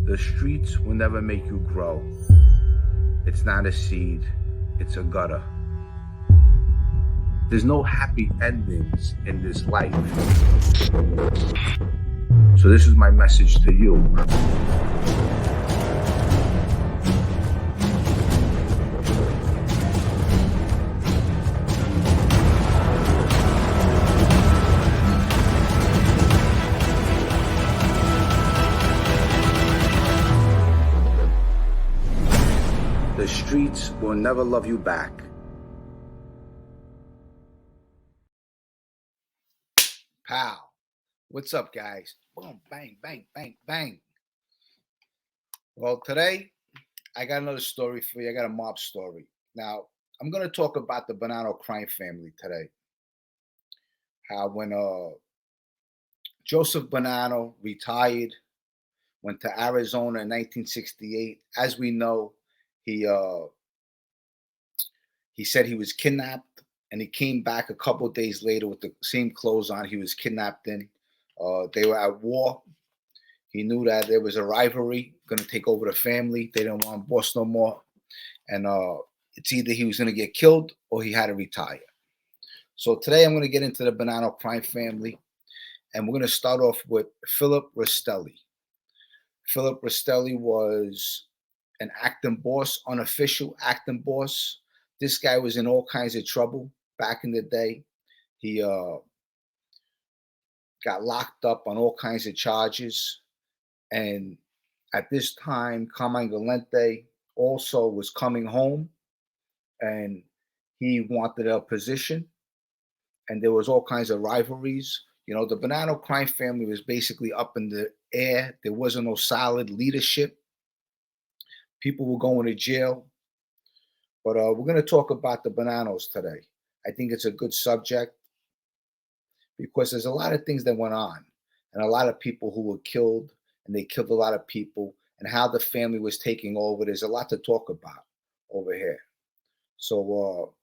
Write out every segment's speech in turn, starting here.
The streets will never make you grow. It's not a seed, it's a gutter. There's no happy endings in this life. So this is my message to you. The streets will never love you back. Pow. What's up, guys? Boom, bang, bang, bang, bang. Well, today, I got another story for you. I got a mob story. Now, I'm going to talk about the Bonanno Crime Family today. How when Joseph Bonanno retired, went to Arizona in 1968. As we know, he said he was kidnapped, and he came back a couple of days later with the same clothes on he was kidnapped in. They were at war. He knew that there was a rivalry going to take over the family. They didn't want boss no more. And it's either he was going to get killed or he had to retire. So today I'm going to get into the Bonanno Crime Family. And we're going to start off with Philip Rastelli. Philip Rastelli was an acting boss, unofficial acting boss. This guy was in all kinds of trouble back in the day. He got locked up on all kinds of charges. And at this time, Carmine Galante also was coming home, and he wanted a position. And there was all kinds of rivalries. You know, the Bonanno Crime Family was basically up in the air. There wasn't no solid leadership. People were going to jail. But we're going to talk about the Bonannos today. I think it's a good subject because there's a lot of things that went on and a lot of people who were killed, and they killed a lot of people, and how the family was taking over. There's a lot to talk about over here. So,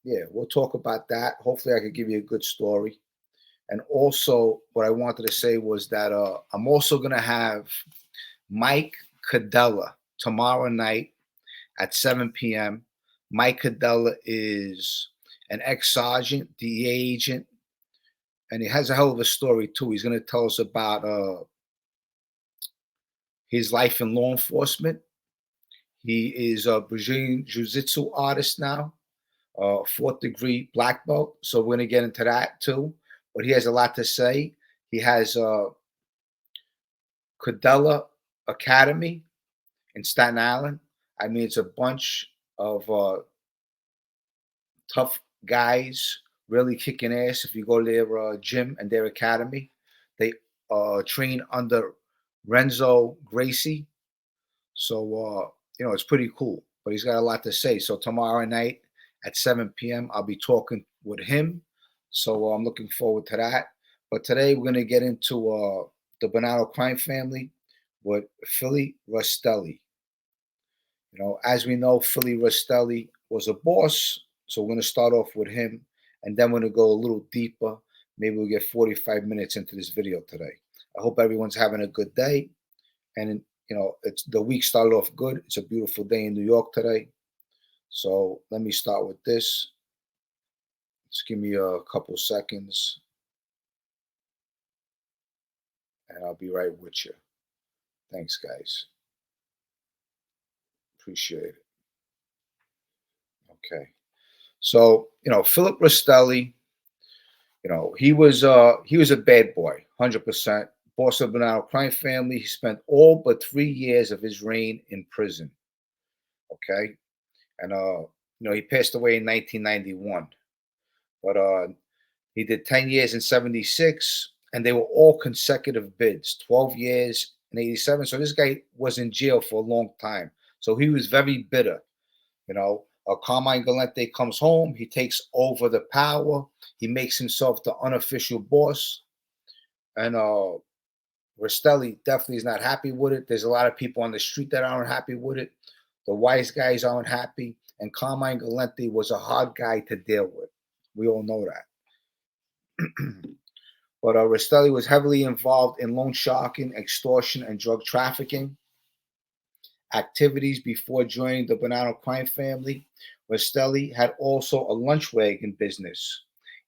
yeah, we'll talk about that. Hopefully I could give you a good story. And also what I wanted to say was that I'm also going to have Mike Cadella tomorrow night at 7 p.m. Mike Cadella is an ex-sergeant, DEA agent, and he has a hell of a story too. He's going to tell us about his life in law enforcement. He is a Brazilian Jiu-Jitsu artist now, 4th degree black belt. So we're going to get into that too. But he has a lot to say. He has Cadella Academy in Staten Island. I mean, it's a bunch of tough guys really kicking ass. If you go to their gym and their academy, they train under Renzo Gracie. So, you know, it's pretty cool. But he's got a lot to say. So tomorrow night at 7 p.m., I'll be talking with him. So I'm looking forward to that. But today we're going to get into the Bonanno Crime Family with Philly Rastelli. You know, as we know, Philly Rastelli was a boss. So we're going to start off with him, and then we're going to go a little deeper. Maybe we'll get 45 minutes into this video today. I hope everyone's having a good day. And, you know, it's the week started off good. It's a beautiful day in New York today. So let me start with this. Just give me a couple seconds, and I'll be right with you. Thanks, guys. Appreciate it. Okay. So, you know, Philip Rastelli, you know, he was a bad boy, 100%. Boss of the Bonanno Crime Family. He spent all but 3 years of his reign in prison. Okay. And, you know, he passed away in 1991. But he did 10 years in 76, and they were all consecutive bids, 12 years in 87. So this guy was in jail for a long time. So he was very bitter. You know, Carmine Galante comes home. He takes over the power. He makes himself the unofficial boss. And Rastelli definitely is not happy with it. There's a lot of people on the street that aren't happy with it. The wise guys aren't happy. And Carmine Galante was a hard guy to deal with. We all know that. But Rastelli was heavily involved in loan sharking, extortion, and drug trafficking. activities before joining the Bonanno Crime Family. Rastelli had also a lunch wagon business.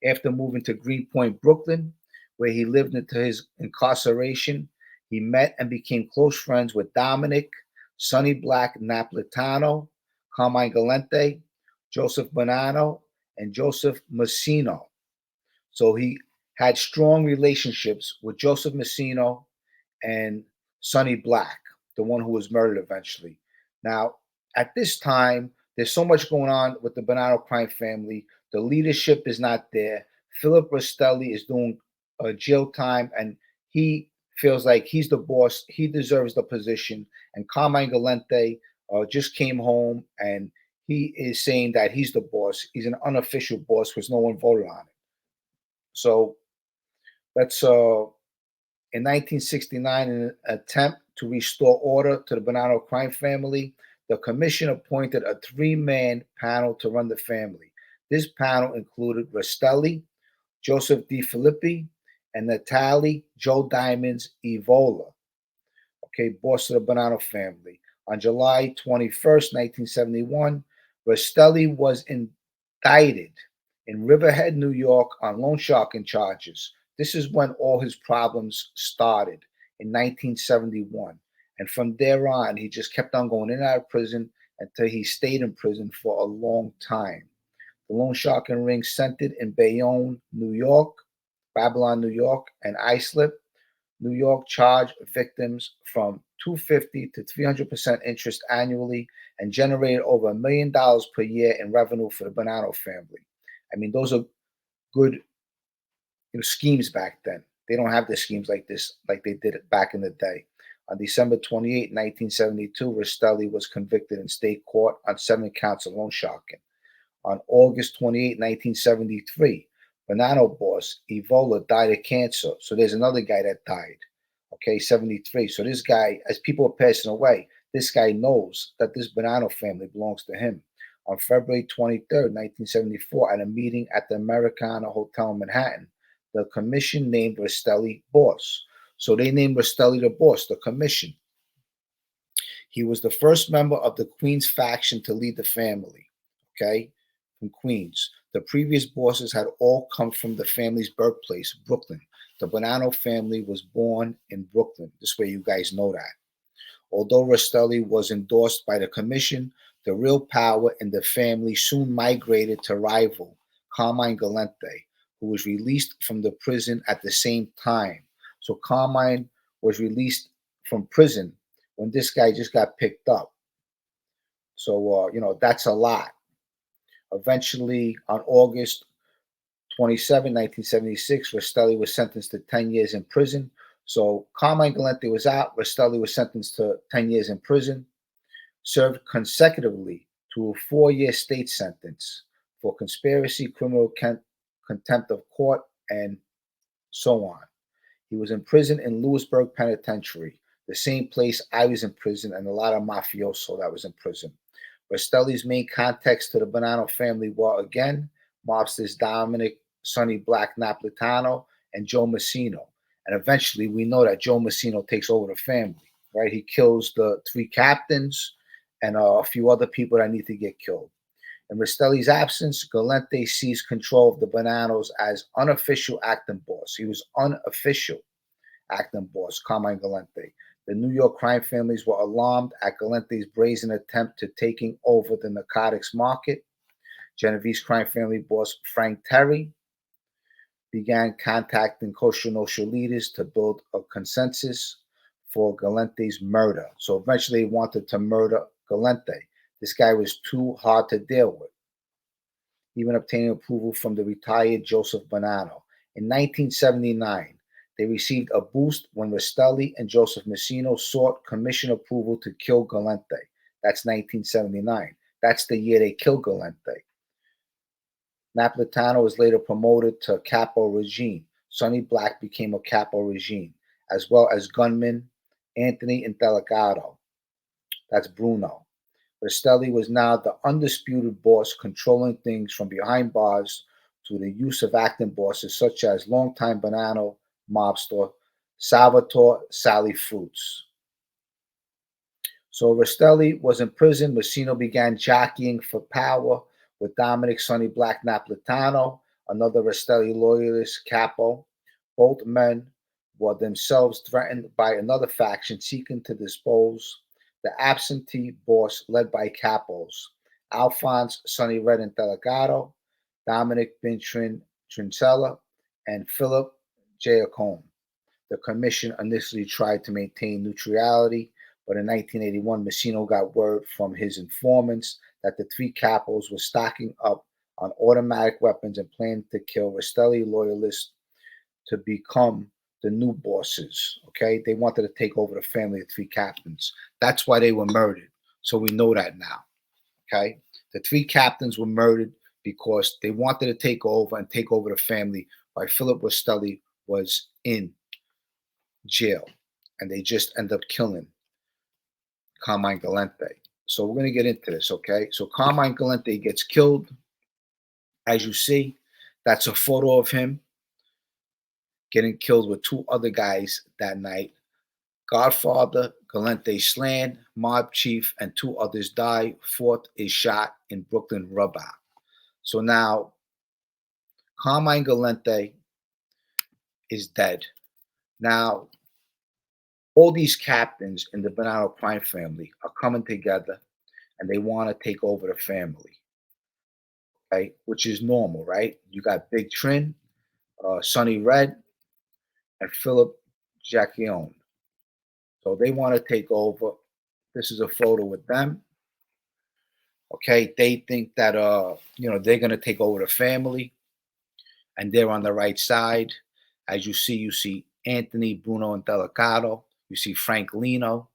After moving to Greenpoint, Brooklyn, where he lived until his incarceration, he met and became close friends with Dominic, Sonny Black Napolitano, Carmine Galante, Joseph Bonanno, and Joseph Massino. So he had strong relationships with Joseph Massino and Sonny Black, the one who was murdered eventually. Now, at this time, there's so much going on with the Bonanno crime family. The leadership is not there. Philip Rastelli is doing jail time, and he feels like he's the boss. He deserves the position. And Carmine Galante just came home, and he is saying that he's the boss. He's an unofficial boss because no one voted on it. So let's in 1969, in an attempt to restore order to the Bonanno crime family, the commission appointed a three-man panel to run the family. This panel included Rastelli, Joseph D. Filippi, and Natalie Joe Diamonds Evola, okay, boss of the Bonanno family. On July 21st, 1971, Rastelli was indicted in Riverhead, New York on loan sharking charges. This is when all his problems started in 1971. And from there on, he just kept on going in and out of prison until he stayed in prison for a long time. The loan sharking ring centered in Bayonne, New York, Babylon, New York, and Islip, New York, charged victims from 250 to 300% interest annually and generated over $1 million per year in revenue for the Bonanno family. I mean, those are good schemes back then. They don't have the schemes like this, like they did it back in the day. On December 28, 1972, Rastelli was convicted in state court on 7 counts of loan sharking. On August 28, 1973, Bonanno boss Evola died of cancer. So there's another guy that died. Okay, 73. So this guy, as people are passing away, this guy knows that this Bonanno family belongs to him. On February 23rd, 1974, at a meeting at the Americana Hotel in Manhattan, the commission named Rastelli boss. So they named Rastelli the boss, the commission. He was the first member of the Queens faction to lead the family, okay, from Queens. The previous bosses had all come from the family's birthplace, Brooklyn. The Bonanno family was born in Brooklyn. This way you guys know that. Although Rastelli was endorsed by the commission, the real power in the family soon migrated to rival Carmine Galante, who was released from the prison at the same time. So Carmine was released from prison when this guy just got picked up. So, that's a lot. Eventually, on August 27, 1976, Rastelli was sentenced to 10 years in prison. So Carmine Galante was out. Rastelli was sentenced to 10 years in prison, served consecutively to a 4-year state sentence for conspiracy, criminal contempt of court, and so on. He was in prison in Lewisburg Penitentiary, the same place I was in prison, and a lot of mafioso that was in prison. Rastelli's main contacts to the Bonanno family were, again, Mobsters Dominic, Sonny Black Napolitano, and Joe Massino. And eventually, we know that Joe Massino takes over the family, right? He kills the 3 captains and a few other people that need to get killed. In Rastelli's absence, Galante seized control of the Bonannos as unofficial acting boss. He was unofficial acting boss, Carmine Galante. The New York crime families were alarmed at Galante's brazen attempt to taking over the narcotics market. Genovese crime family boss Frank Terry began contacting Cosa Nostra leaders to build a consensus for Galante's murder. So eventually they wanted to murder Galante. This guy was too hard to deal with, even obtaining approval from the retired Joseph Bonanno. In 1979, they received a boost when Rastelli and Joseph Massino sought commission approval to kill Galante. That's 1979. That's the year they killed Galante. Napolitano was later promoted to Capo Regime. Sonny Black became a Capo Regime, as well as gunman Anthony Intelligato. That's Bruno. Rastelli was now the undisputed boss, controlling things from behind bars to the use of acting bosses such as longtime Bonanno mobster Salvatore Sally Fruits. So Rastelli was in prison. Massino began jockeying for power with Dominic Sonny Black Napolitano, another Rastelli loyalist capo. Both men were themselves threatened by another faction seeking to dispose the absentee boss led by capos Alphonse Sonny Red and Delgado, Dominic Bintrin Trincella, and Philip Giacome. The commission initially tried to maintain neutrality, but in 1981, Massino got word from his informants that the three capos were stocking up on automatic weapons and planned to kill Rastelli loyalists to become the new bosses. Okay, they wanted to take over the family of three captains. That's why they were murdered. So we know that now. Okay, the three captains were murdered because they wanted to take over and take over the family while Philip Rastelli was in jail, and they just end up killing Carmine Galante. So we're going to get into this, okay? So Carmine Galante gets killed. As you see, that's a photo of him getting killed with two other guys that night. Godfather, Galante slain, mob chief, and two others die. Fourth is shot in Brooklyn Rubber. So now Carmine Galante is dead. Now all these captains in the Bonanno Crime Family are coming together and they want to take over the family, right? Which is normal, right? You got Big Trin, Sonny Red, and Philip Giacome. So they want to take over. This is a photo with them. Okay, they think that they're gonna take over the family, and they're on the right side. As you see Anthony, Bruno, and Delicado. You see Frank Lino.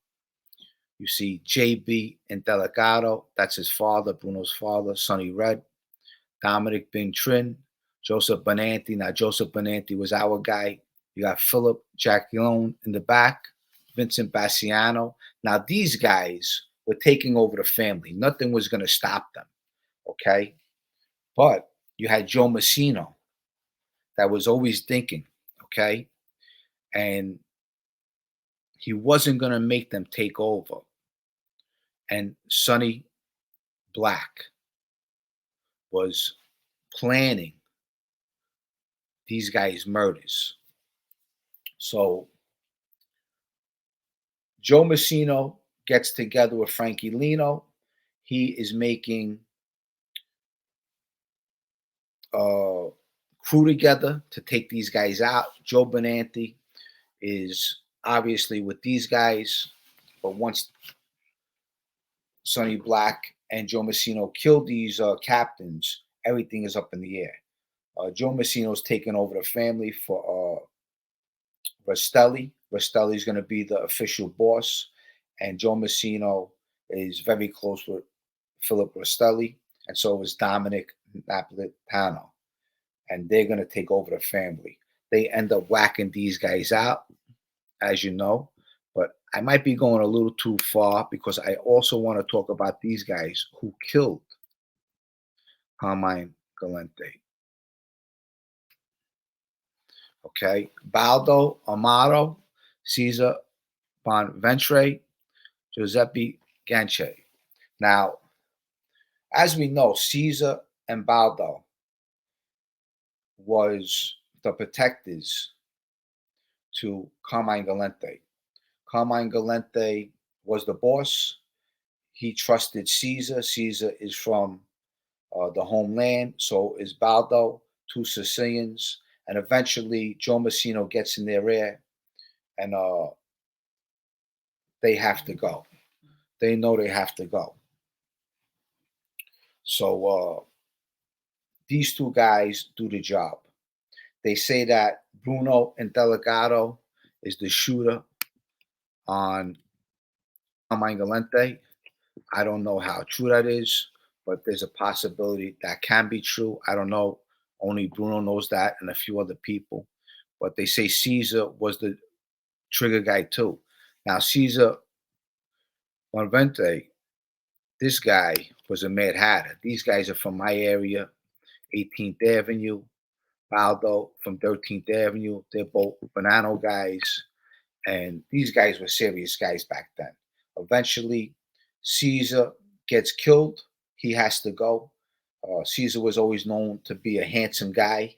You see JB and Delicado. That's his father, Bruno's father, Sonny Red. Dominic Bintrin, Joseph Bonanti. Now, Joseph Bonanti was our guy. You got Philip Giacome in the back, Vincent Bassiano. Now, these guys were taking over the family. Nothing was going to stop them, okay? But you had Joe Massino that was always thinking, okay? And he wasn't going to make them take over. And Sonny Black was planning these guys' murders. So Joe Massino gets together with Frankie Lino. He is making a crew together to take these guys out. Joe Bonanti is obviously with these guys, but once Sonny Black and Joe Massino kill these captains, everything is up in the air. Joe Massino's taking over the family for Rastelli. Rastelli is going to be the official boss, and Joe Massino is very close with Philip Rastelli, and so is Dominic Napolitano, and they're going to take over the family. They end up whacking these guys out, as you know, but I might be going a little too far because I also want to talk about these guys who killed Carmine Galante. Okay, Baldo Amato, Cesar Bonventre, Giuseppe Ganche. Now, as we know, Cesar and Baldo was the protectors to Carmine Galante. Carmine Galante was the boss. He trusted Cesar. Cesar is from the homeland, so is Baldo, two Sicilians. And eventually, Joe Massino gets in their ear, and they have to go. They know they have to go. So these two guys do the job. They say that Bruno and Delgado is the shooter on Carmine Galante. I don't know how true that is, but there's a possibility that can be true. I don't know. Only Bruno knows that and a few other people. But they say Cesar was the trigger guy too. Now, Cesar Bonventre, this guy was a Mad Hatter. These guys are from my area, 18th Avenue. Baldo from 13th Avenue. They're both Bonanno guys. And these guys were serious guys back then. Eventually, Caesar gets killed. He has to go. Caesar was always known to be a handsome guy,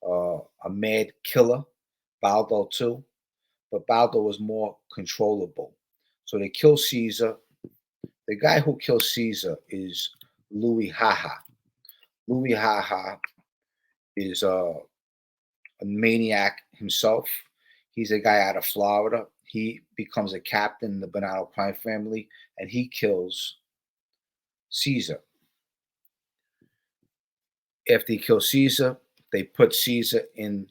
a mad killer. Baldo too, but Baldo was more controllable. So they kill Caesar. The guy who kills Caesar is Louis Haha. Louis Haha is a maniac himself. He's a guy out of Florida. He becomes a captain in the Bonanno crime family, and he kills Caesar. After he kills Caesar, they put Caesar in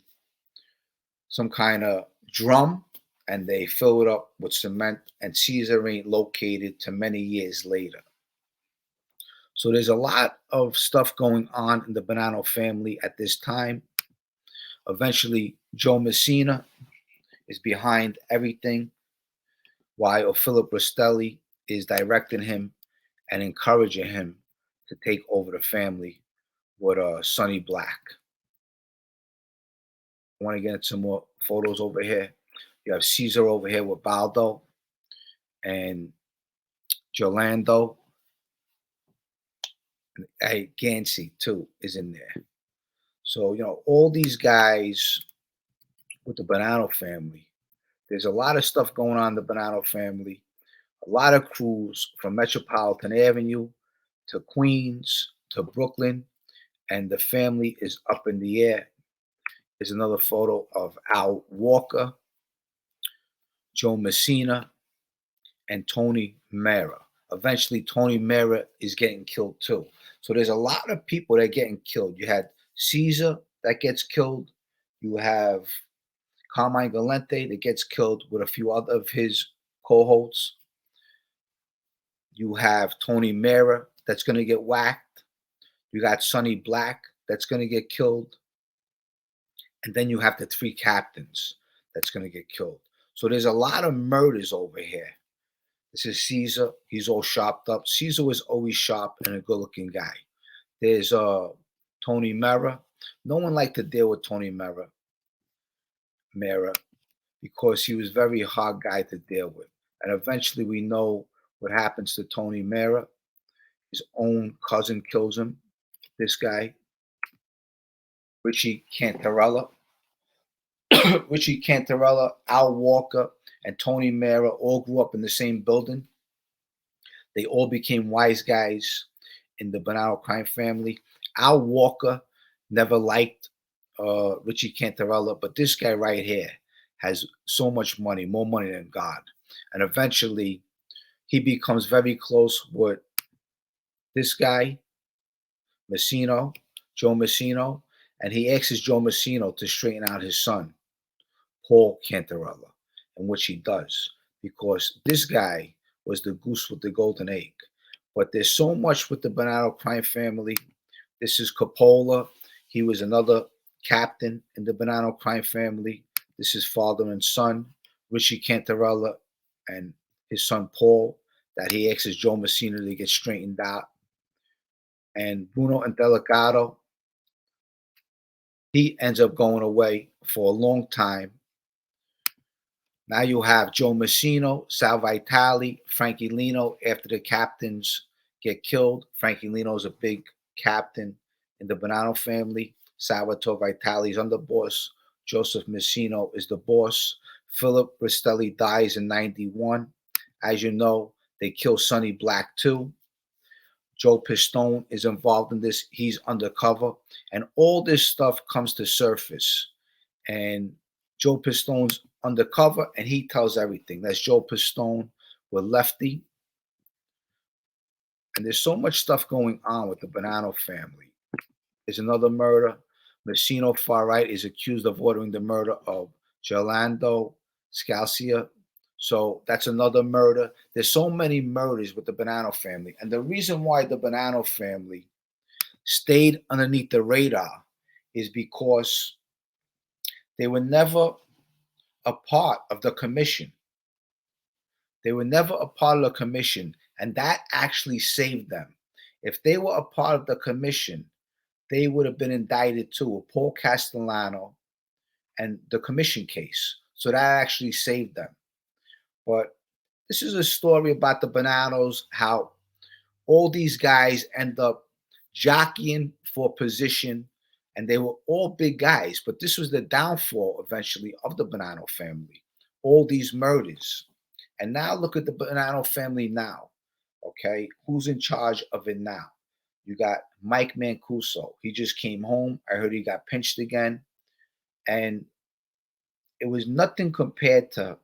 some kind of drum and they fill it up with cement, and Caesar ain't located to many years later. So there's a lot of stuff going on in the Bonanno family at this time. Eventually, Joe Messina is behind everything, while Philip Rastelli is directing him and encouraging him to take over the family with Sonny Black. I want to get some more photos over here. You have Caesar over here with Baldo and Jolando. And Gansey too is in there. So, all these guys with the Bonanno family, there's a lot of stuff going on in the Bonanno family. A lot of crews from Metropolitan Avenue to Queens to Brooklyn, and the family is up in the air. There's another photo of Al Walker, Joe Messina, and Tony Mera. Eventually, Tony Mera is getting killed too. So there's a lot of people that are getting killed. You had Caesar that gets killed. You have Carmine Galante that gets killed with a few other of his cohorts. You have Tony Mera that's going to get whacked. You got Sonny Black that's going to get killed. And then you have the three captains that's going to get killed. So there's a lot of murders over here. This is Caesar. He's all sharped up. Caesar was always sharp and a good-looking guy. There's Tony Mera. No one liked to deal with Tony Mera because he was a very hard guy to deal with. And eventually we know what happens to Tony Mera. His own cousin kills him. This guy, Richie Cantarella. Richie Cantarella, Al Walker, and Tony Mera all grew up in the same building. They all became wise guys in the Bonanno crime family. Al Walker never liked Richie Cantarella, but this guy right here has so much money, more money than God. And eventually, he becomes very close with this guy, Massino, Joe Massino, and he asks Joe Massino to straighten out his son, Paul Cantarella, and which he does, because this guy was the goose with the golden egg. But there's so much with the Bonanno crime family. This is Coppola. He was another captain in the Bonanno crime family. This is father and son, Richie Cantarella and his son Paul, that he asks Joe Messina to get straightened out. And Bruno Indelicado, he ends up going away for a long time. Now you have Joe Messino, Sal Vitale, Frankie Lino. After the captains get killed, Frankie Lino is a big captain in the Bonanno family. Salvatore Vitale's underboss. Joseph Messino is the boss. Philip Rastelli dies in 91. As you know, they kill Sonny Black too. Joe Pistone is involved in this. He's undercover. And all this stuff comes to surface. And Joe Pistone's undercover, and he tells everything. That's Joe Pistone with Lefty. And there's so much stuff going on with the Bonanno family. There's another murder. Massino, far right, is accused of ordering the murder of Gerlando Scalcia. So that's another murder. There's so many murders with the Bonanno family. And the reason why the Bonanno family stayed underneath the radar is because they were never a part of the commission. They were never a part of the commission, and that actually saved them. If they were a part of the commission, they would have been indicted too, with Paul Castellano and the commission case. So that actually saved them. But This is a story about the Bonannos, how all these guys end up jockeying for position, and they were all big guys. But this was the downfall eventually of the Bonanno family. All these murders, and now look at the Bonanno family now. Okay, who's in charge of it now? You got Mike Mancuso. He just came home. I heard he got pinched again, and it was nothing compared to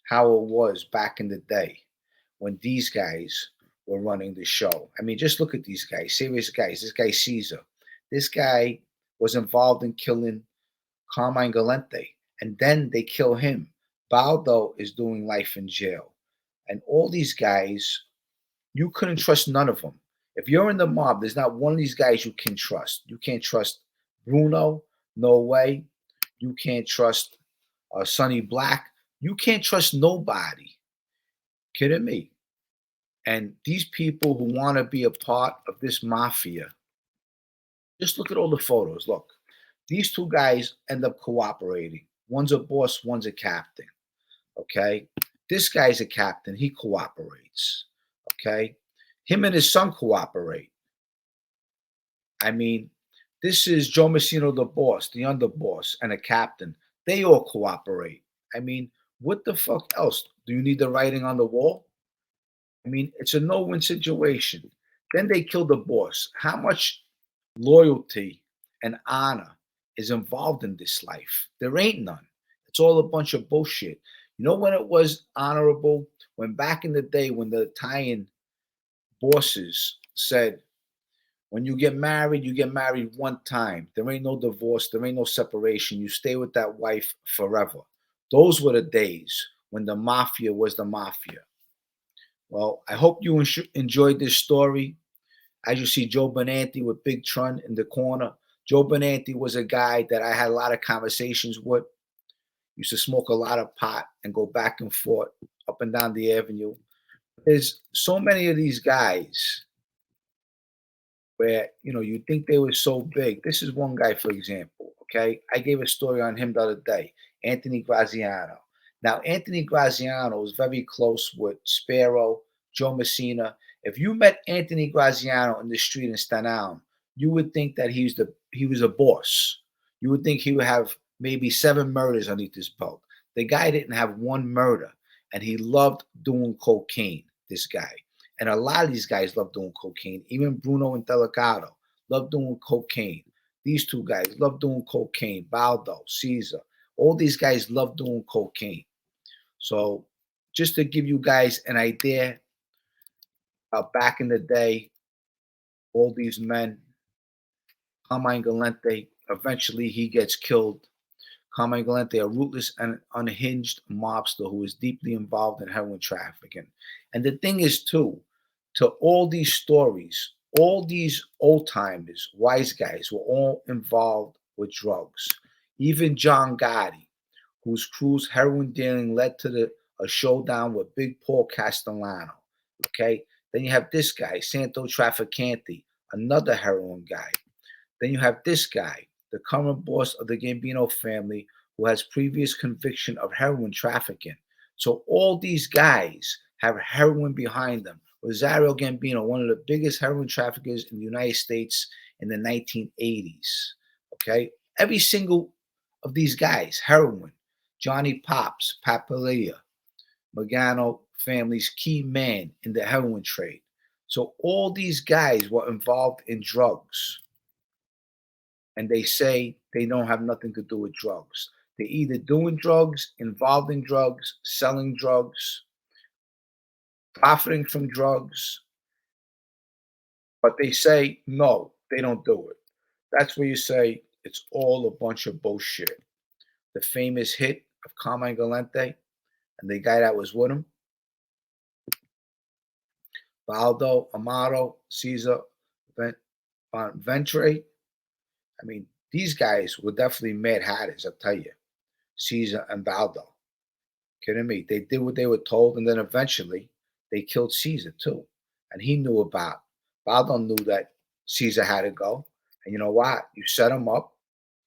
how it was back in the day when these guys were running the show. I mean, just look at these guys, serious guys. This guy Caesar, this guy was involved in killing Carmine Galente, and then they kill him. Baldo is doing life in jail, and all these guys, you couldn't trust none of them. If you're in the mob, there's not one of these guys you can trust. You can't trust Bruno, no way. You can't trust Sonny Black. You can't trust nobody. Kidding me? And these people who want to be a part of this mafia, just look at all the photos. Look, these two guys end up cooperating. One's a boss, one's a captain. Okay. This guy's a captain. He cooperates. Okay. Him and his son cooperate. I mean, this is Joe Massino, the boss, the underboss, and a captain. They all cooperate. I mean, what the fuck else? Do you need the writing on the wall? I mean, it's a no-win situation. Then they kill the boss. How much loyalty and honor is involved in this life? There ain't none. It's all a bunch of bullshit. You know when it was honorable? When back in the day when the Italian bosses said, when you get married one time. There ain't no divorce. There ain't no separation. You stay with that wife forever. Those were the days when the mafia was the mafia. Well, I hope you enjoyed this story. As you see, Joe Bonanti with Big Trun in the corner. Joe Bonanti was a guy that I had a lot of conversations with. Used to smoke a lot of pot and go back and forth up and down the avenue. There's so many of these guys where you think they were so big. This is one guy, for example. Okay, I gave a story on him the other day, Anthony Graziano. Now, Anthony Graziano was very close with Sparrow, Joe Messina. If you met Anthony Graziano in the street in Staten Island, you would think that he was a boss. You would think he would have maybe 7 murders underneath his belt. The guy didn't have one murder, and he loved doing cocaine. This guy. And a lot of these guys love doing cocaine. Even Bruno and Delicado love doing cocaine. These two guys love doing cocaine. Baldo, Caesar, all these guys love doing cocaine. So just to give you guys an idea, back in the day, all these men, Carmine Galente, eventually he gets killed. Carmine Galente, a ruthless and unhinged mobster who is deeply involved in heroin trafficking. And the thing is, too, to all these stories, all these old timers, wise guys were all involved with drugs. Even John Gotti, whose crew's heroin dealing led to a showdown with Big Paul Castellano. Okay, then you have this guy, Santo Trafficante, another heroin guy. Then you have this guy, the current boss of the Gambino family, who has previous conviction of heroin trafficking. So all these guys have heroin behind them. Rosario Gambino, one of the biggest heroin traffickers in the United States in the 1980s. Okay, every single of these guys, heroin. Johnny Pops, Papalia, Magano family's key man in the heroin trade. So all these guys were involved in drugs. And they say they don't have nothing to do with drugs. They're either doing drugs, involved in drugs, selling drugs, profiting from drugs, but they say no, they don't do it. That's where you say it's all a bunch of bullshit. The famous hit of Carmine Galente and the guy that was with him, Baldo, Amaro, Caesar, Ventre. I mean, these guys were definitely mad hatters, I'll tell you. Caesar and Baldo. Kidding me? They did what they were told, and then eventually they killed Caesar too. And he knew about. Baldo knew that Caesar had to go. And you know what? You set him up,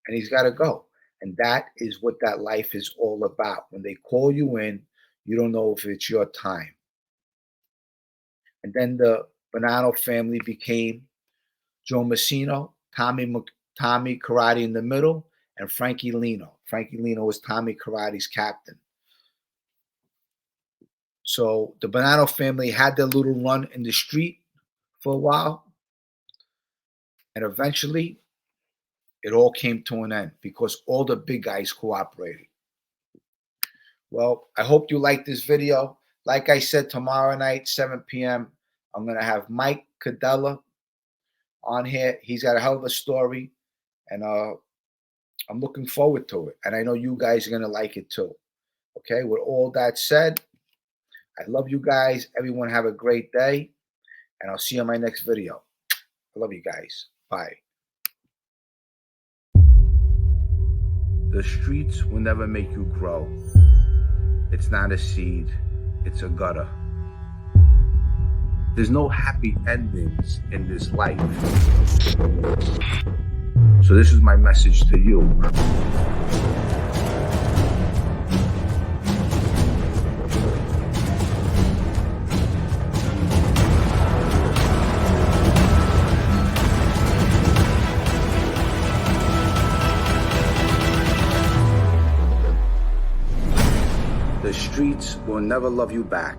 and he's got to go. And that is what that life is all about. When they call you in, you don't know if it's your time. And then the Bonanno family became Joe Massino, Tommy Karate in the middle, and Frankie Lino. Frankie Lino was Tommy Karate's captain. So the Bonanno family had their little run in the street for a while, and eventually it all came to an end because all the big guys cooperated. Well, I hope you liked this video. Like I said, tomorrow night, 7 p.m., I'm going to have Mike Cadella on here. He's got a hell of a story, and I'm looking forward to it. And I know you guys are going to like it too. Okay, with all that said, I love you guys. Everyone have a great day, and I'll see you in my next video. I love you guys. Bye. The streets will never make you grow. It's not a seed, it's a gutter. There's no happy endings in this life. So this is my message to you. The streets will never love you back.